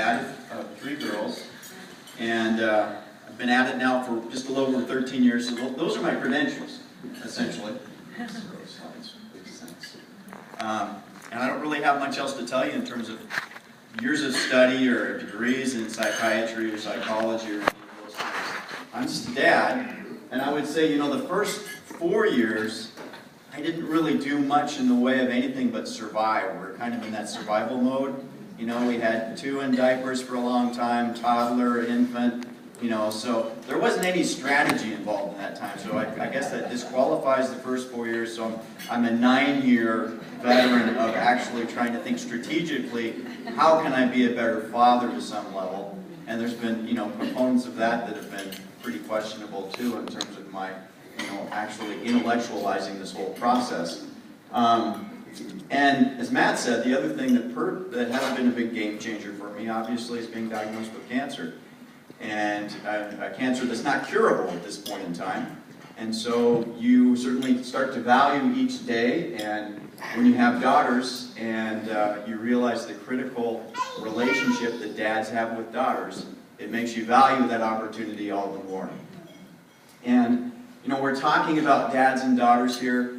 dad of 3 girls, and I've been at it now for just a little over 13 years, so those are my credentials, essentially. And I don't really have much else to tell you in terms of years of study or degrees in psychiatry or psychology or any of those things. I'm just a dad, and I would say, the first 4 years, I didn't really do much in the way of anything but survive. We're kind of in that survival mode. We had 2 in diapers for a long time, toddler, infant, so there wasn't any strategy involved in that time. So I guess that disqualifies the first 4 years. So I'm a 9-year veteran of actually trying to think strategically, how can I be a better father to some level? And there's been, components of that have been pretty questionable too in terms of my, actually intellectualizing this whole process. And as Matt said, the other thing that has been a big game changer for me, obviously, is being diagnosed with cancer. And a cancer that's not curable at this point in time. And so you certainly start to value each day, and when you have daughters and you realize the critical relationship that dads have with daughters, it makes you value that opportunity all the more. And, we're talking about dads and daughters here.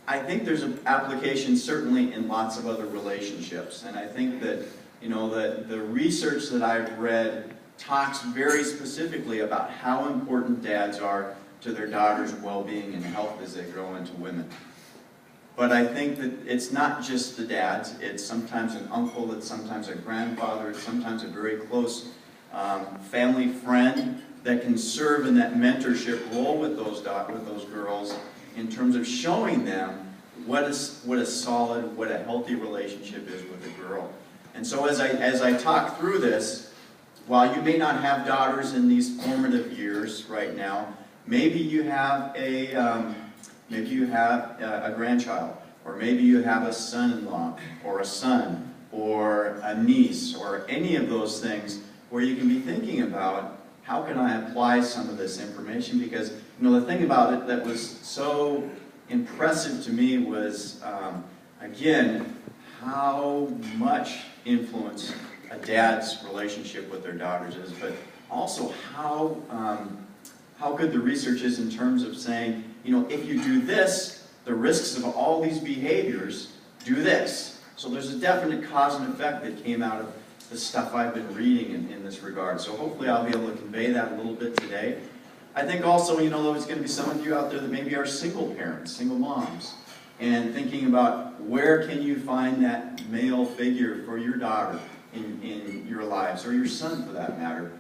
I think there's an application certainly in lots of other relationships. And I think that, that the research that I've read talks very specifically about how important dads are to their daughters' well-being and health as they grow into women. But I think that it's not just the dads. It's sometimes an uncle, it's sometimes a grandfather, it's sometimes a very close family friend that can serve in that mentorship role with those girls in terms of showing them what a solid, what a healthy relationship is with a girl. And so as I talk through this, while you may not have daughters in these formative years right now, maybe you have a grandchild, or maybe you have a son-in-law, or a son, or a niece, or any of those things where you can be thinking about, how can I apply some of this information? Because, the thing about it that was so impressive to me was, again, how much influence a dad's relationship with their daughters is, but also how good the research is in terms of saying, if you do this, the risks of all these behaviors do this. So there's a definite cause and effect that came out of the stuff I've been reading in this regard. So hopefully I'll be able to convey that a little bit today. I think also, there's going to be some of you out there that maybe are single parents, single moms, and thinking about where can you find that male figure for your daughter in your lives, or your son for that matter.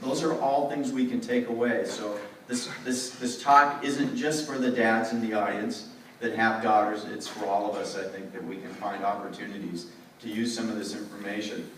Those are all things we can take away. So this talk isn't just for the dads in the audience that have daughters. It's for all of us, I think, that we can find opportunities to use some of this information.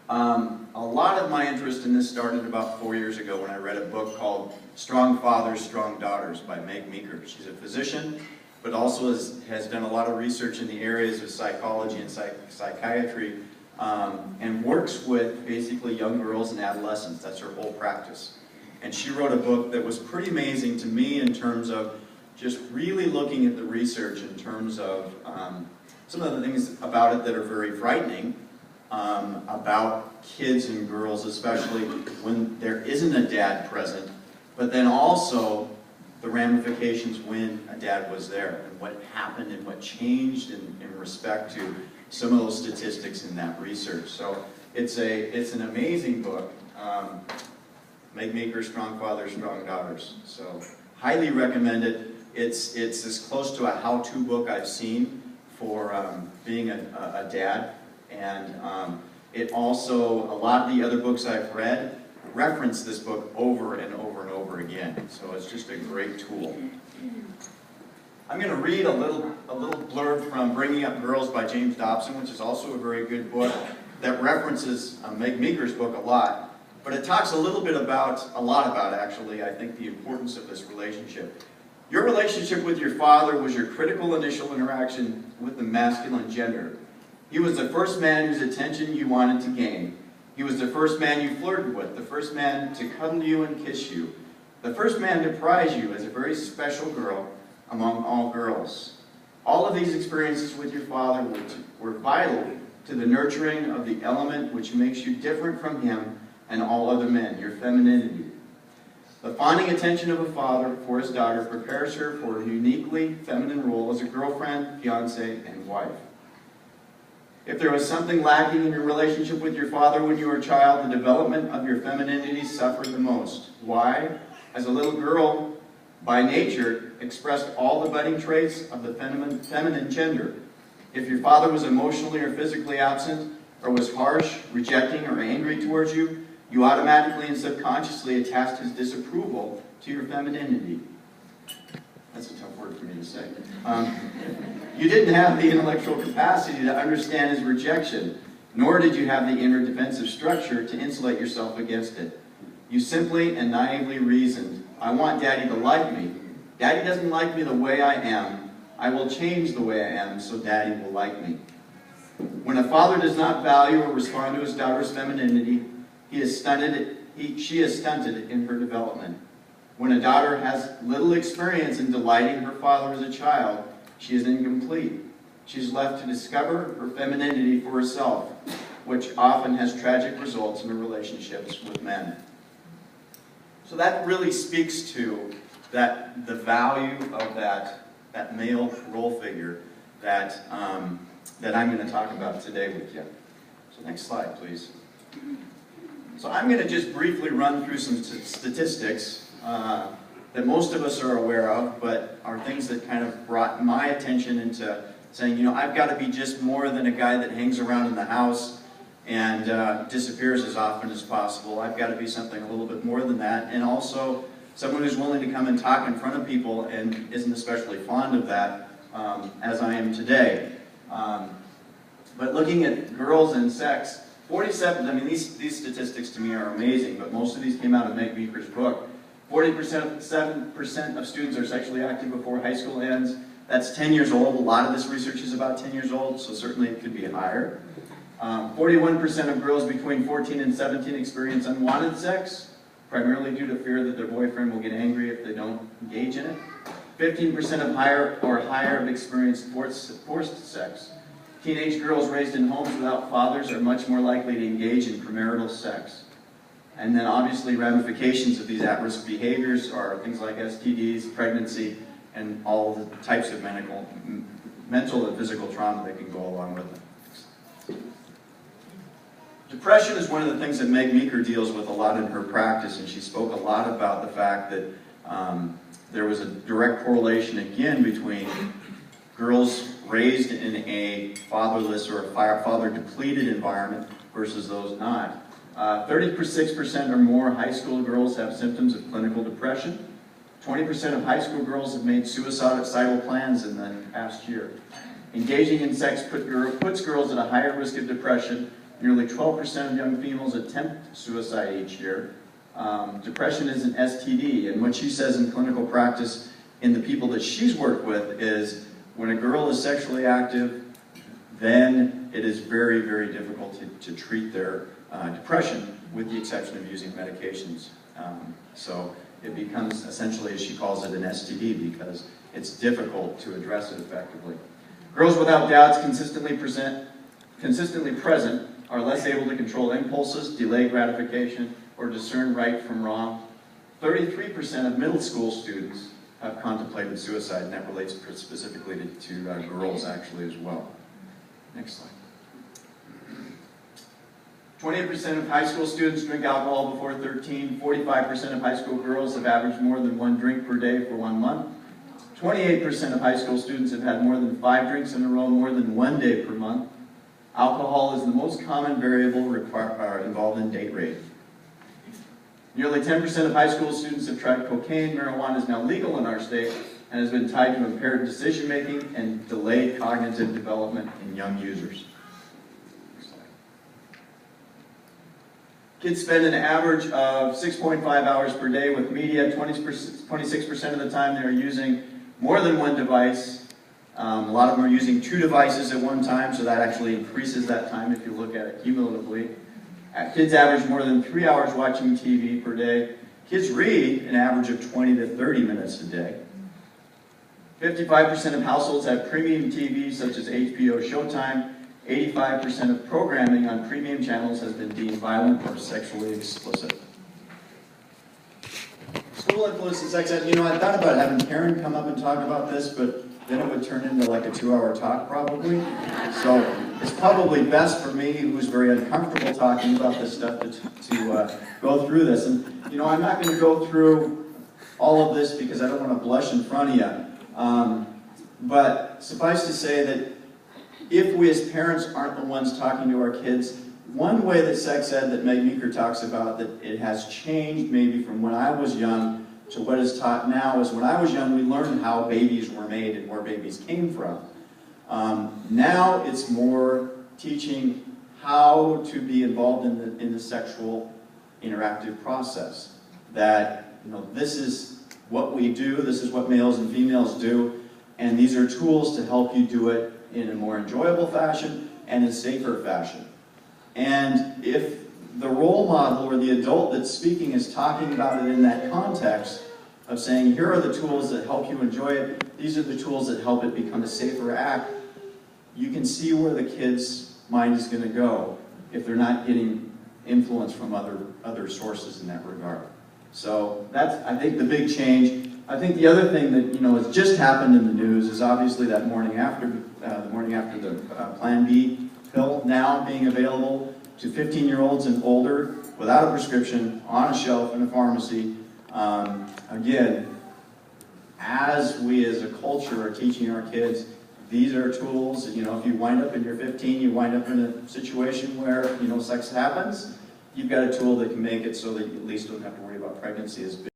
A lot of my interest in this started about 4 years ago when I read a book called Strong Fathers, Strong Daughters by Meg Meeker. She's a physician, but also has done a lot of research in the areas of psychology and psychiatry, and works with basically young girls and adolescents. That's her whole practice. And she wrote a book that was pretty amazing to me in terms of just really looking at the research in terms of some of the things about it that are very frightening, about kids and girls, especially when there isn't a dad present, but then also the ramifications when a dad was there, and what happened and what changed in respect to some of those statistics in that research. So it's an amazing book. Meg Meeker, Strong Fathers, Strong Daughters. So highly recommend it. It's as close to a how-to book I've seen for being a dad. And it also, a lot of the other books I've read reference this book over and over and over again. So it's just a great tool. I'm going to read a little blurb from Bringing Up Girls by James Dobson, which is also a very good book that references Meg Meeker's book a lot. But it talks a lot about actually, I think, the importance of this relationship. Your relationship with your father was your critical initial interaction with the masculine gender. He was the first man whose attention you wanted to gain. He was the first man you flirted with, the first man to cuddle you and kiss you, the first man to prize you as a very special girl among all girls. All of these experiences with your father were vital to the nurturing of the element which makes you different from him and all other men, your femininity. The fawning attention of a father for his daughter prepares her for a uniquely feminine role as a girlfriend, fiancée, and wife. If there was something lacking in your relationship with your father when you were a child, the development of your femininity suffered the most. Why? As a little girl, by nature, expressed all the budding traits of the feminine gender. If your father was emotionally or physically absent, or was harsh, rejecting, or angry towards you, you automatically and subconsciously attached his disapproval to your femininity. That's a tough word for me to say. You didn't have the intellectual capacity to understand his rejection, nor did you have the inner defensive structure to insulate yourself against it. You simply and naively reasoned, I want Daddy to like me. Daddy doesn't like me the way I am. I will change the way I am so Daddy will like me. When a father does not value or respond to his daughter's femininity, she is stunted in her development. When a daughter has little experience in delighting her father as a child, she is incomplete. She is left to discover her femininity for herself, which often has tragic results in her relationships with men. So that really speaks to the value of that male role figure that I'm going to talk about today with you. So next slide, please. So I'm going to just briefly run through some statistics that most of us are aware of, but are things that kind of brought my attention into saying, you know, I've got to be just more than a guy that hangs around in the house and disappears as often as possible. I've got to be something a little bit more than that, and also someone who's willing to come and talk in front of people and isn't especially fond of that, as I am today. But looking at girls and sex, 47, I mean, these statistics to me are amazing, but most of these came out of Meg Meeker's book. 47% of students are sexually active before high school ends. That's 10 years old. A lot of this research is about 10 years old, so certainly it could be higher. 41% of girls between 14 and 17 experience unwanted sex, primarily due to fear that their boyfriend will get angry if they don't engage in it. 15% of higher have experienced forced sex. Teenage girls raised in homes without fathers are much more likely to engage in premarital sex. And then obviously ramifications of these at-risk behaviors are things like STDs, pregnancy, and all the types of mental and physical trauma that can go along with it. Depression is one of the things that Meg Meeker deals with a lot in her practice, and she spoke a lot about the fact that there was a direct correlation again between girls raised in a fatherless or a father-depleted environment versus those not. 36% or more high school girls have symptoms of clinical depression. 20% of high school girls have made suicidal plans in the past year. Engaging in sex puts girls at a higher risk of depression. Nearly 12% of young females attempt suicide each year. Depression is an STD, and what she says in clinical practice in the people that she's worked with is when a girl is sexually active, then it is very, very difficult to treat their depression, with the exception of using medications. So it becomes essentially, as she calls it, an STD because it's difficult to address it effectively. Girls without doubts consistently present are less able to control impulses, delay gratification, or discern right from wrong. 33% of middle school students have contemplated suicide, and that relates specifically to girls actually as well. Next slide. 28% of high school students drink alcohol before 13. 45% of high school girls have averaged more than 1 drink per day for 1 month. 28% of high school students have had more than 5 drinks in a row more than 1 day per month. Alcohol is the most common variable involved in date rape. Nearly 10% of high school students have tried cocaine. Marijuana is now legal in our state and has been tied to impaired decision-making and delayed cognitive development in young users. Kids spend an average of 6.5 hours per day with media. 26% of the time they are using more than 1 device. A lot of them are using 2 devices at one time, so that actually increases that time if you look at it cumulatively. Kids average more than 3 hours watching TV per day. Kids read an average of 20 to 30 minutes a day. 55% of households have premium TVs such as HBO Showtime. 85% of programming on premium channels has been deemed violent or sexually explicit. School influence and sex ed. You know, I thought about having Karen come up and talk about this, but then it would turn into like a 2-hour talk probably. So it's probably best for me, who's very uncomfortable talking about this stuff, to go through this. And you know, I'm not going to go through all of this because I don't want to blush in front of you. But suffice to say that if we as parents aren't the ones talking to our kids, one way that sex ed that Meg Meeker talks about that it has changed maybe from when I was young to what is taught now is when I was young we learned how babies were made and where babies came from. Now it's more teaching how to be involved in the sexual interactive process. That, you know, this is what we do, this is what males and females do, and these are tools to help you do it in a more enjoyable fashion and a safer fashion. And if the role model or the adult that's speaking is talking about it in that context of saying, here are the tools that help you enjoy it, these are the tools that help it become a safer act, you can see where the kid's mind is going to go if they're not getting influence from other sources in that regard. So that's, I think, the big change. I think the other thing that, you know, has just happened in the news is obviously that morning after the Plan B pill now being available to 15-year-olds and older without a prescription on a shelf in a pharmacy. Again, as we as a culture are teaching our kids, these are tools. You know, if you wind up and you're 15, you wind up in a situation where, you know, sex happens, you've got a tool that can make it so that you at least don't have to worry about pregnancy as big.